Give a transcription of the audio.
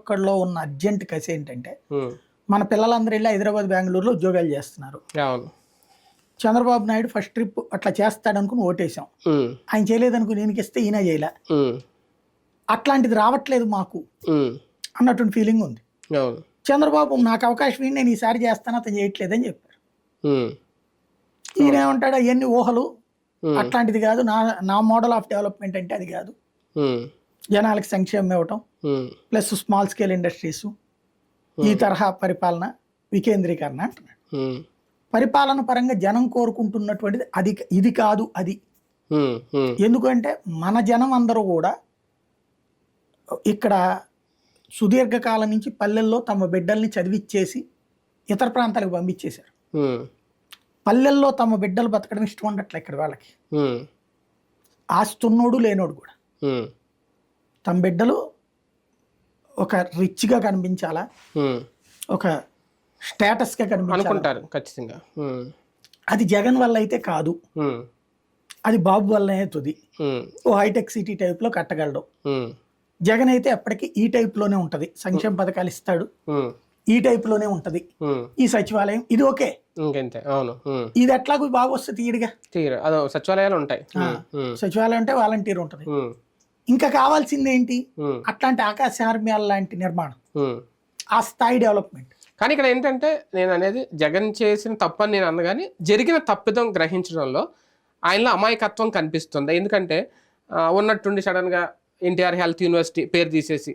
ఒక్కడిలో ఉన్న అర్జెంట్ కసి ఏంటంటే ఉమ్, మన పిల్లలందరూ వెళ్ళి హైదరాబాద్ బెంగళూరులో ఉద్యోగాలు చేస్తున్నారు. అవును. చంద్రబాబు నాయుడు ఫస్ట్ ట్రిప్ అట్లా చేస్తాడనుకుని ఓటేసాం. ఉమ్, ఆయన చేయలేదనుకుని ఈయనకి ఇస్తే ఈయన చేయలే. ఉమ్, అట్లాంటిది రావట్లేదు మాకు ఉమ్, అన్నటువంటి ఫీలింగ్ ఉంది. అవును. చంద్రబాబు నాకు అవకాశం ఏంటి, నేను ఈసారి చేస్తాను, అతను చేయట్లేదని చెప్పారు. ఉమ్, ఈయన ఏమంటాడు, అవన్నీ ఊహలు, ఉమ్, అట్లాంటిది కాదు, నా నా మోడల్ ఆఫ్ డెవలప్మెంట్ అంటే అది కాదు, ఉమ్, జనాలకి సంక్షేమం ఇవ్వటం ఉమ్, ప్లస్ స్మాల్ స్కేల్ ఇండస్ట్రీస్, ఈ తరహా పరిపాలన, వికేంద్రీకరణ అంటున్నాడు. ఉమ్, పరిపాలన పరంగా జనం కోరుకుంటున్నటువంటిది అది, ఇది కాదు అది. ఉమ్, ఉమ్, ఎందుకంటే మన జనం అందరూ కూడా ఇక్కడ సుదీర్ఘకాలం నుంచి పల్లెల్లో తమ బిడ్డల్ని చదివిచ్చేసి ఇతర ప్రాంతాలకు పంపించేశారు. ఉమ్, పల్లెల్లో తమ బిడ్డలు బతకడం ఇష్టం ఉండట్లే ఇక్కడ వాళ్ళకి. ఉమ్, ఆస్తున్నోడు లేనోడు కూడా ఉమ్, తమ బిడ్డలు ఒక రిచ్గా కనిపించాలా, ఉమ్, ఒక స్టేటస్గా కనిపించాలా. అనుకుంటారు ఖచ్చితంగా. ఉమ్, అది జగన్ వల్ల అయితే కాదు, ఉమ్, అది బాబు వల్లనే అవుతుంది. ఉమ్, ఓ హైటెక్ సిటీ టైప్లో కట్టగలడు. ఉమ్, జగన్ అయితే ఎప్పటికీ ఈ టైప్లోనే ఉంటుంది, సంక్షేమ పథకాలు ఇస్తాడు, ఉమ్, ఈ టైప్లోనే ఉంటుంది. ఉమ్, ఈ సచివాలయం ఇది ఓకే, ఇంకంతే. అవును. ఉమ్, ఇది ఎట్లాగో బాగా వస్తుంది తీయడిగా. తీరు అదో సచివాలయాలు ఉంటాయి. ఉమ్, ఉమ్, సచివాలయం అంటే వాలంటీర్ ఉంటుంది. ఉమ్, ఇంకా కావాల్సింది ఏంటి, ఉమ్, అట్లాంటి ఆకాశార్మ్యాల లాంటి నిర్మాణం, ఉమ్. ఆ స్థాయి డెవలప్మెంట్. కానీ ఇక్కడ ఏంటంటే నేను అనేది జగన్ చేసిన తప్పు అని నేను అన్న, కానీ జరిగిన తప్పిదం గ్రహించడంలో ఆయనలో అమాయకత్వం కనిపిస్తుంది. ఎందుకంటే ఉన్నట్టుండి సడన్గా ఎన్టీఆర్ హెల్త్ యూనివర్సిటీ పేరు తీసేసి